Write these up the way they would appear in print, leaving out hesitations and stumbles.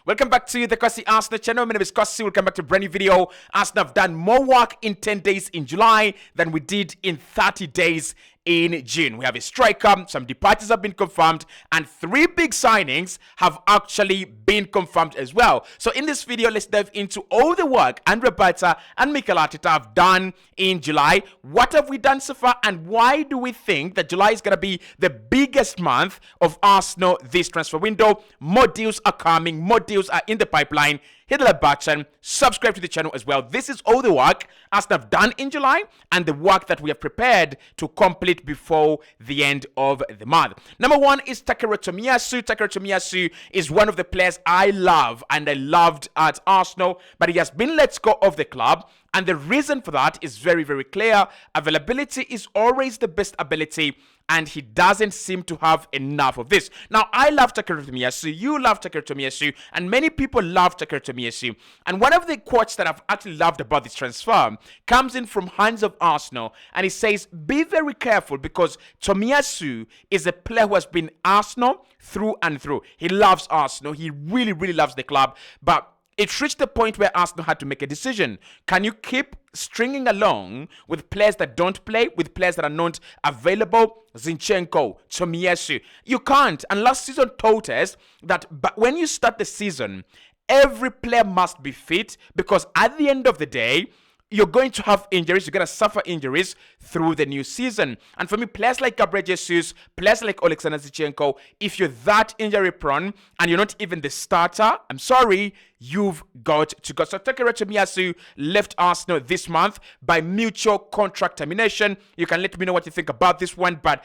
Welcome back to the Cossy Arsenal channel. My name is Cossy. Welcome back to a brand new video. Arsenal have done more work in 10 days in July than we did in 30 days in June. We have a striker, some departures have been confirmed, and 3 big signings have actually been confirmed as well. So in this video, let's dive into all the work Andre Bata and Mikel Arteta have done in July. What have we done so far, and why do we think that July is going to be the biggest month of Arsenal this transfer window? More deals are coming, more deals are in the pipeline. Hit the like button, subscribe to the channel as well. This is all the work Arsenal have done in July and the work that we have prepared to complete before the end of the month. Number 1 is Takehiro Tomiyasu. Takehiro Tomiyasu is one of the players I love and I loved at Arsenal, but he has been let go of the club. And the reason for that is very, very clear. Availability is always the best ability, and he doesn't seem to have enough of this. Now, I love Takehiro Tomiyasu, you love Takehiro Tomiyasu, and many people love Takehiro Tomiyasu. And one of the quotes that I've actually loved about this transfer comes in from Hands of Arsenal, and he says, be very careful because Tomiyasu is a player who has been Arsenal through and through. He loves Arsenal, he really, really loves the club, but it reached the point where Arsenal had to make a decision. Can you keep stringing along with players that don't play, with players that are not available? Zinchenko, Tomiyasu. You can't. And last season taught us that when you start the season, every player must be fit, because at the end of the day, you're going to have injuries, you're going to suffer injuries through the new season. And for me, players like Gabriel Jesus, players like Alexander Zinchenko, if you're that injury prone and you're not even the starter, I'm sorry, you've got to go. So Takehiro Tomiyasu left Arsenal this month by mutual contract termination. You can let me know what you think about this one, but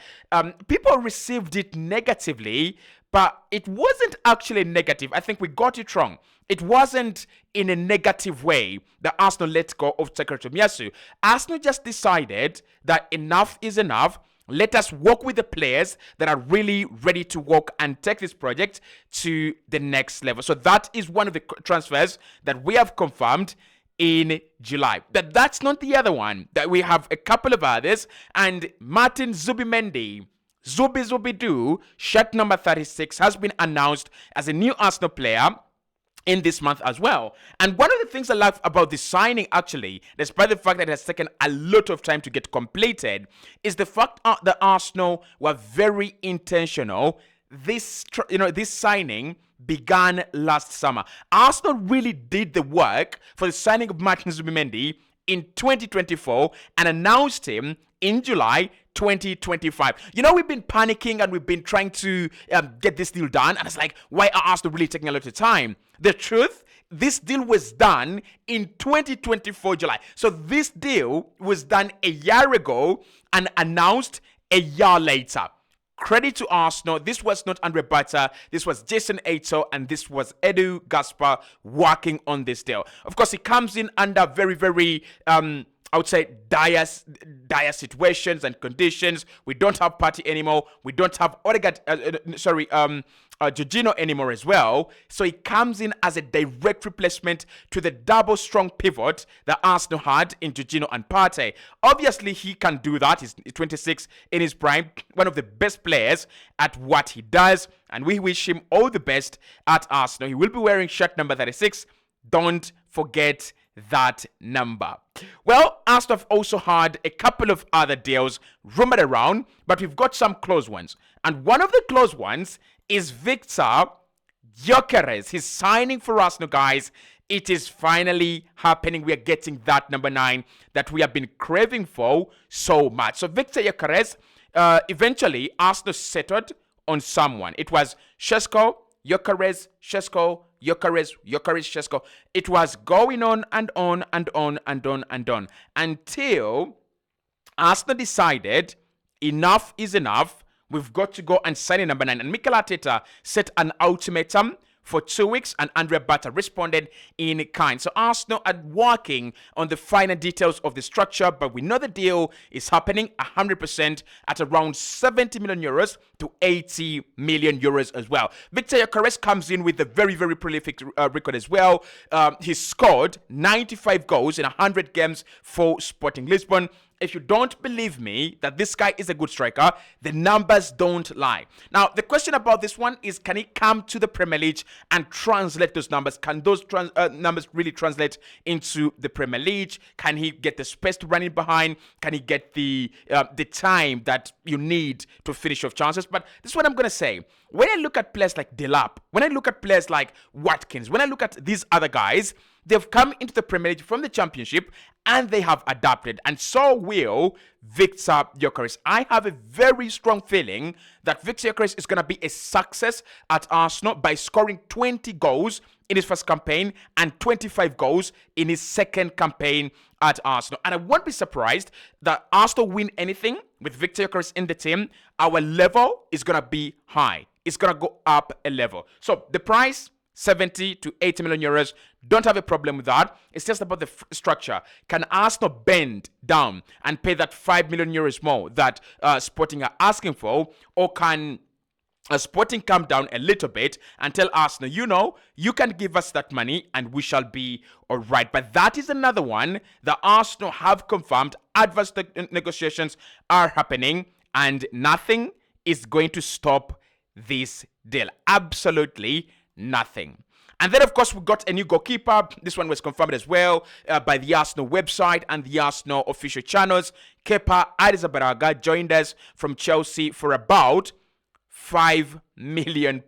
people received it negatively, but it wasn't actually negative. I think we got it wrong. It wasn't in a negative way that Arsenal let go of Takehiro Tomiyasu. Arsenal just decided that enough is enough. Let us work with the players that are really ready to work and take this project to the next level. So that is one of the transfers that we have confirmed in July. But that's not the other one. That we have a couple of others. And Martin Zubimendi, Zubi-Zubi-Doo, shirt number 36, has been announced as a new Arsenal player in this month as well. And one of the things I love about this signing, actually, despite the fact that it has taken a lot of time to get completed, is the fact that Arsenal were very intentional. This signing began last summer. Arsenal really did the work for the signing of Martin Zubimendi in 2024 and announced him in July 2025. You know, we've been panicking and we've been trying to get this deal done, and it's like, why are Arsenal really taking a lot of time? The truth, this deal was done in 2024 July. So this deal was done a year ago and announced a year later. Credit to Arsenal. This was not Andre Bata. This was Jason Aito, and this was Edu Gaspar working on this deal. Of course, it comes in under very, very I would say dire situations and conditions. We don't have Partey anymore. We don't have Jorginho anymore as well. So it comes in as a direct replacement to the double strong pivot that Arsenal had in Jorginho and Partey. Obviously, he can do that. He's 26 in his prime, one of the best players at what he does, and we wish him all the best at Arsenal. He will be wearing shirt number 36. Don't forget that number. Well, Arsenal have also had a couple of other deals rumored around, but we've got some close ones. And one of the close ones is Viktor Gyökeres. He's signing for Arsenal, guys. It is finally happening. We are getting that number 9 that we have been craving for so much. So Viktor Gyökeres, eventually Arsenal settled on someone. It was Šeško, Gyökeres, Šeško, Gyökeres, Šeško. It was going on and on and on and on and on until Arsenal decided enough is enough. We've got to go and sign in number 9. And Mikel Arteta set an ultimatum for 2 weeks, and Andre Bata responded in kind. So Arsenal are working on the finer details of the structure, but we know the deal is happening 100% at around 70 million euros to 80 million euros as well. Viktor Gyökeres comes in with a very, very prolific record as well. He scored 95 goals in 100 games for Sporting Lisbon. if you don't believe me that this guy is a good striker, the numbers don't lie. Now, the question about this one is, can he come to the Premier League and translate those numbers? Can those numbers really translate into the Premier League? Can he get the space to run it behind? Can he get the time that you need to finish off chances? But this is what I'm going to say. When I look at players like Delap, when I look at players like Watkins, when I look at these other guys, they've come into the Premier League from the Championship and they have adapted, and so will Viktor Gyökeres. I have a very strong feeling that Viktor Gyökeres is going to be a success at Arsenal by scoring 20 goals in his first campaign and 25 goals in his second campaign at Arsenal. And I won't be surprised that Arsenal win anything with Viktor Gyökeres in the team. Our level is going to be high. It's going to go up a level. So the price, 70 to 80 million euros. Don't have a problem with that. It's just about the structure. Can Arsenal bend down and pay that 5 million euros more that Sporting are asking for? Or can Sporting come down a little bit and tell Arsenal, you can give us that money and we shall be all right? But that is another one that Arsenal have confirmed. Advanced negotiations are happening and nothing is going to stop this deal. Absolutely nothing. And then, of course, we got a new goalkeeper. This one was confirmed as well by the Arsenal website and the Arsenal official channels. Kepa Arrizabalaga joined us from Chelsea for about £5 million.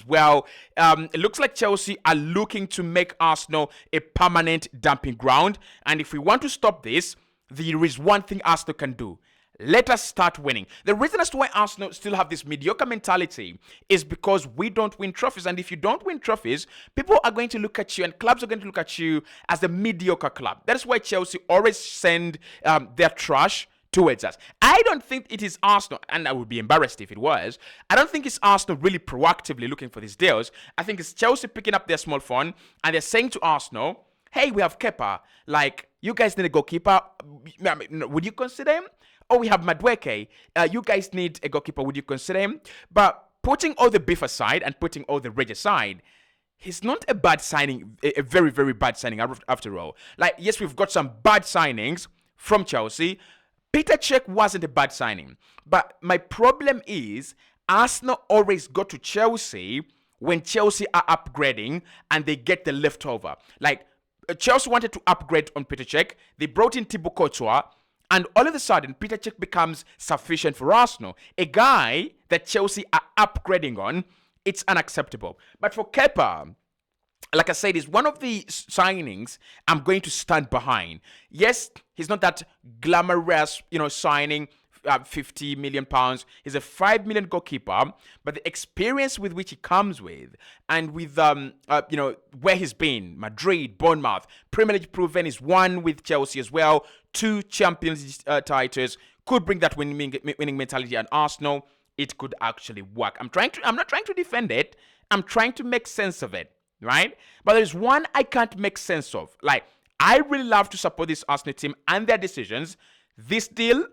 Well, it looks like Chelsea are looking to make Arsenal a permanent dumping ground. And if we want to stop this, there is one thing Arsenal can do. Let us start winning. The reason as to why Arsenal still have this mediocre mentality is because we don't win trophies. And if you don't win trophies, people are going to look at you and clubs are going to look at you as a mediocre club. That is why Chelsea always send their trash towards us. I don't think it is Arsenal, and I would be embarrassed if it was. I don't think it's Arsenal really proactively looking for these deals. I think it's Chelsea picking up their small phone and they're saying to Arsenal, hey, we have Kepa. Like, you guys need a goalkeeper. Would you consider him? Oh, we have Madueke. You guys need a goalkeeper. Would you consider him? But putting all the beef aside and putting all the rage aside, he's not a bad signing, a very, very bad signing after all. Like, yes, we've got some bad signings from Chelsea. Peter Cech wasn't a bad signing. But my problem is Arsenal always go to Chelsea when Chelsea are upgrading and they get the leftover. Like, Chelsea wanted to upgrade on Peter Cech. They brought in Thibaut Courtois. And all of a sudden, Peter Cech becomes sufficient for Arsenal. A guy that Chelsea are upgrading on, it's unacceptable. But for Kepa, like I said, is one of the signings I'm going to stand behind. Yes, he's not that glamorous, signing, £50 million. He's a £5 million goalkeeper, but the experience with which he comes with, and with where he's been, Madrid, Bournemouth, Premier League proven, is one with Chelsea as well, 2 Champions titles, could bring that winning mentality at Arsenal. It could actually work. I'm not trying to defend it. I'm trying to make sense of it. Right? But there's one I can't make sense of. Like, I really love to support this Arsenal team and their decisions. This deal,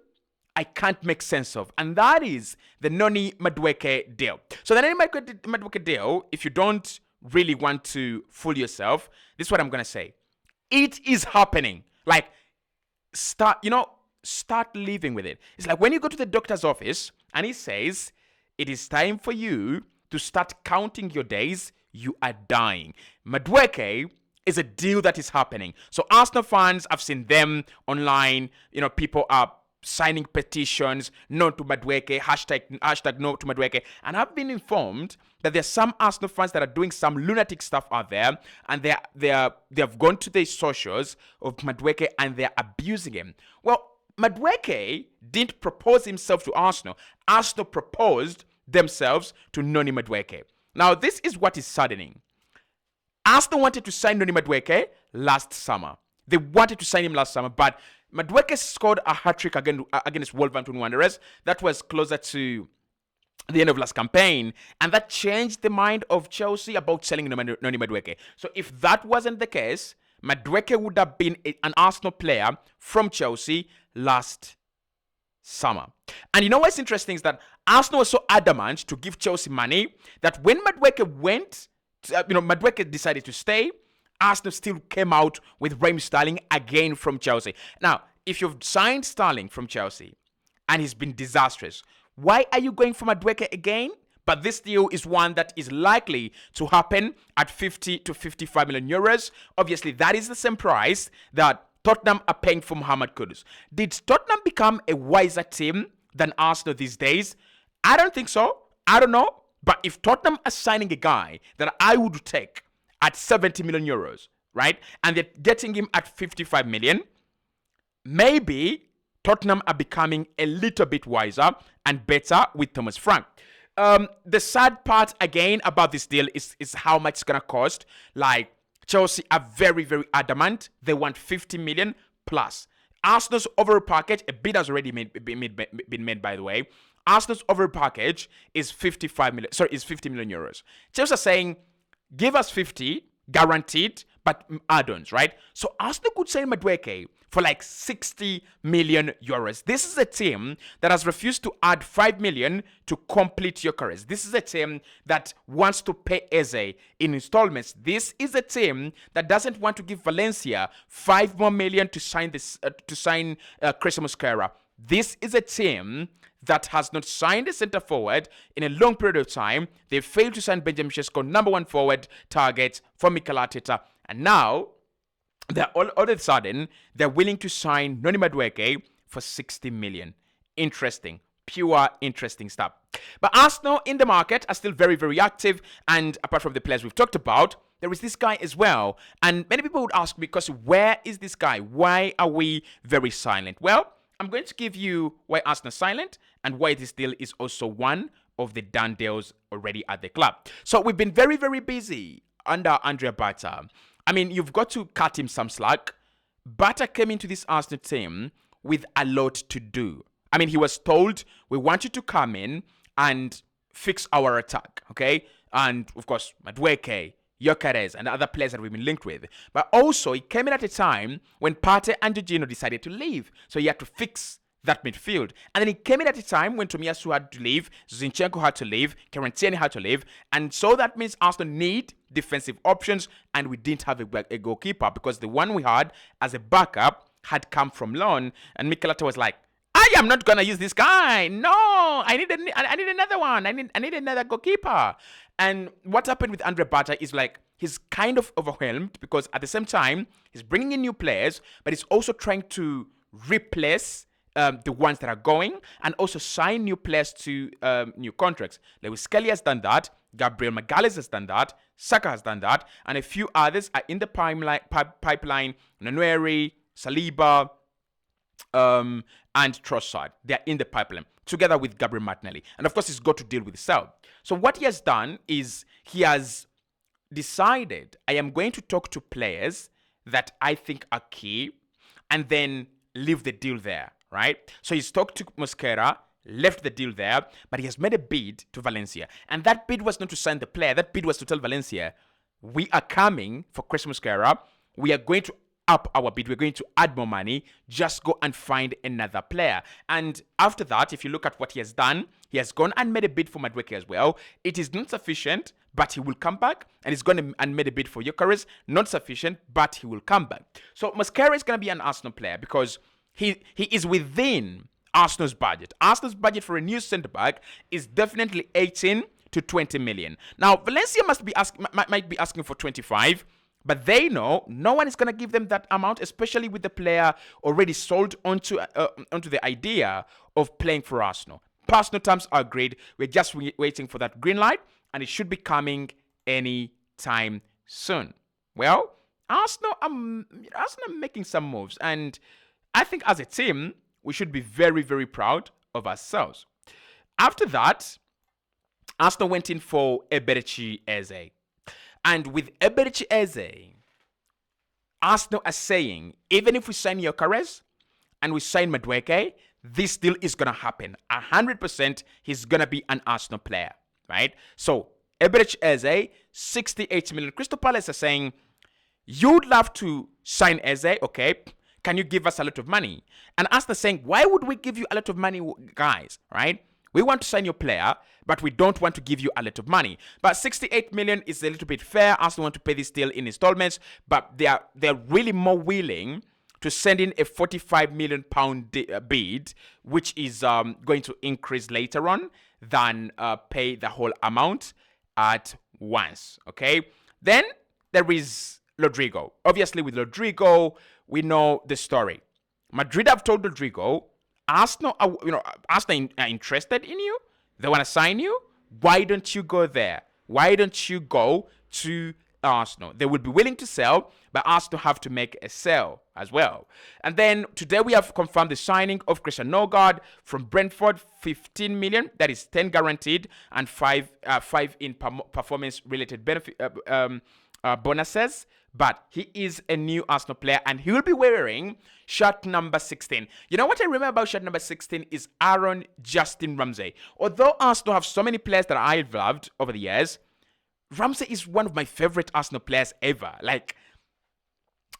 I can't make sense of. And that is the Noni Madueke deal. So the Noni Madueke deal, if you don't really want to fool yourself, this is what I'm going to say. It is happening. Like, start living with it. It's like when you go to the doctor's office and he says, it is time for you to start counting your days. You are dying. Madueke is a deal that is happening. So Arsenal fans, I've seen them online. People are signing petitions, no to Madueke, hashtag no to Madueke. And I've been informed that there's some Arsenal fans that are doing some lunatic stuff out there, and they have gone to the socials of Madueke and they're abusing him. Well, Madueke didn't propose himself to Arsenal. Arsenal proposed themselves to Noni Madueke. Now, this is what is saddening. Arsenal wanted to sign Noni Madueke last summer. They wanted to sign him last summer, but Madueke scored a hat-trick against Wolverhampton Wanderers. That was closer to the end of last campaign, and that changed the mind of Chelsea about selling Noni Madueke. So if that wasn't the case, Madueke would have been an Arsenal player from Chelsea last summer. And what's interesting is that Arsenal was so adamant to give Chelsea money that when Madueke Madueke decided to stay, Arsenal still came out with Raheem Sterling again from Chelsea. Now, if you've signed Sterling from Chelsea and he's been disastrous, why are you going for Madueke again? But this deal is one that is likely to happen at 50 to 55 million euros. Obviously, that is the same price that Tottenham are paying for Mohamed Kudus. Did Tottenham become a wiser team than Arsenal these days? I don't think so. I don't know. But if Tottenham are signing a guy that I would take at 70 million euros, right, and they're getting him at 55 million, maybe Tottenham are becoming a little bit wiser and better with Thomas Frank. The sad part again about this deal is how much it's gonna cost. Like, Chelsea are very, very adamant. They want 50 million plus. Arsenal's overall package, a bid has already been made, by the way. Arsenal's overall package is 55 million. Sorry, is 50 million euros. Chelsea are saying, give us 50 guaranteed, but add-ons, right? So Arsenal could sign Madueke for like 60 million euros. This is a team that has refused to add 5 million to complete Gyökeres. This is a team that wants to pay Eze in installments. This is a team that doesn't want to give Valencia 5 more million to sign Christian Mosquera. This is a team that has not signed a centre forward in a long period of time. They failed to sign Benjamin Sesko, number one forward target for Mikel Arteta. And now, all of a sudden, they're willing to sign Noni Madueke for 60 million. Interesting. Pure interesting stuff. But Arsenal in the market are still very, very active. And apart from the players we've talked about, there is this guy as well. And many people would ask me, because where is this guy? Why are we very silent? Well, I'm going to give you why Arsenal is silent and why this deal is also one of the done deals already at the club. So we've been very, very busy under Andrea Bata. I mean, you've got to cut him some slack. Bata came into this Arsenal team with a lot to do. I mean, he was told, we want you to come in and fix our attack, okay? And, of course, Madueke, Gyökeres, and other players that we've been linked with. But also, he came in at a time when Partey and Jorginho decided to leave. So he had to fix that midfield. And then he came in at a time when Tomiyasu had to leave, Zinchenko had to leave, Kvaratskhelia had to leave. And so that means Arsenal need defensive options, and we didn't have a goalkeeper because the one we had as a backup had come from loan. And Mikel Arteta was like, I am not gonna use this guy. No, I need another one. I need another goalkeeper. And what happened with Andre Bata is like he's kind of overwhelmed because at the same time he's bringing in new players, but he's also trying to replace the ones that are going and also sign new players to new contracts. Lewis Kelly has done that. Gabriel Magalhaes has done that. Saka has done that, and a few others are in the pipeline. Nwaneri, Saliba, and Trossard. They are in the pipeline together with Gabriel Martinelli. And of course, he's got to deal with himself. So what he has done is he has decided, I am going to talk to players that I think are key and then leave the deal there, right? So he's talked to Mosquera, left the deal there, but he has made a bid to Valencia. And that bid was not to sign the player. That bid was to tell Valencia, we are coming for Christian Mosquera. We are going to up our bid. We're going to add more money. Just go and find another player. And after that, if you look at what he has done, he has gone and made a bid for Madueke as well. It is not sufficient, but he will come back. And he's gone and made a bid for Gyökeres. Not sufficient, but he will come back. So Mosquera is going to be an Arsenal player because he is within Arsenal's budget. Arsenal's budget for a new centre-back is definitely 18 to 20 million. Now, Valencia might be asking for 25, but they know no one is going to give them that amount, especially with the player already sold onto the idea of playing for Arsenal. Personal terms are agreed. We're just waiting for that green light, and it should be coming any time soon. Well, Arsenal are making some moves, and I think as a team, we should be very, very proud of ourselves. After that, Arsenal went in for Eberechi Eze. And with Eberechi Eze, Arsenal are saying, even if we sign Gyökeres and we sign Madueke, this deal is going to happen. 100% he's going to be an Arsenal player, right? So, Eberechi Eze, 68 million. Crystal Palace are saying, you'd love to sign Eze, okay? Can you give us a lot of money? And Arsenal saying, why would we give you a lot of money, guys, right? We want to sign your player, but we don't want to give you a lot of money. But 68 million is a little bit fair. Arsenal want to pay this deal in installments, but they're really more willing to send in a £45 million bid, which is going to increase later on than pay the whole amount at once. Okay. Then there is Rodrigo. Obviously, with Rodrigo, we know the story. Madrid have told Rodrigo, Arsenal are interested in you. They want to sign you. Why don't you go there? Why don't you go to Arsenal? They would be willing to sell, but Arsenal have to make a sale as well. And then today we have confirmed the signing of Christian Nogard from Brentford, 15 million. That is 10 guaranteed and five in performance-related benefit bonuses. But he is a new Arsenal player, and he will be wearing shirt number 16. You know what I remember about shirt number 16 is Aaron Justin Ramsey. Although Arsenal have so many players that I've loved over the years, Ramsey is one of my favorite Arsenal players ever. Like,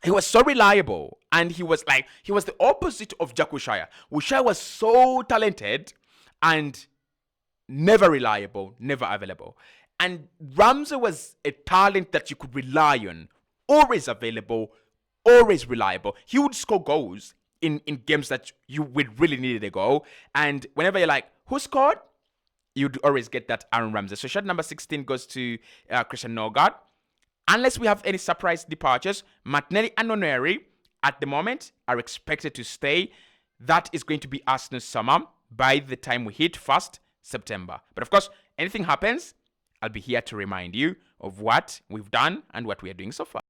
he was so reliable, and he was the opposite of Jack Wilshere. Wilshere was so talented and never reliable, never available. And Ramsey was a talent that you could rely on. Always available, always reliable. He would score goals in games that you would really need a goal. And whenever you're like, who scored? You'd always get that Aaron Ramsey. So shirt number 16 goes to Christian Nogard. Unless we have any surprise departures, Martinelli and Noneri at the moment are expected to stay. That is going to be Arsenal's summer by the time we hit 1st September. But of course, anything happens, I'll be here to remind you of what we've done and what we are doing so far.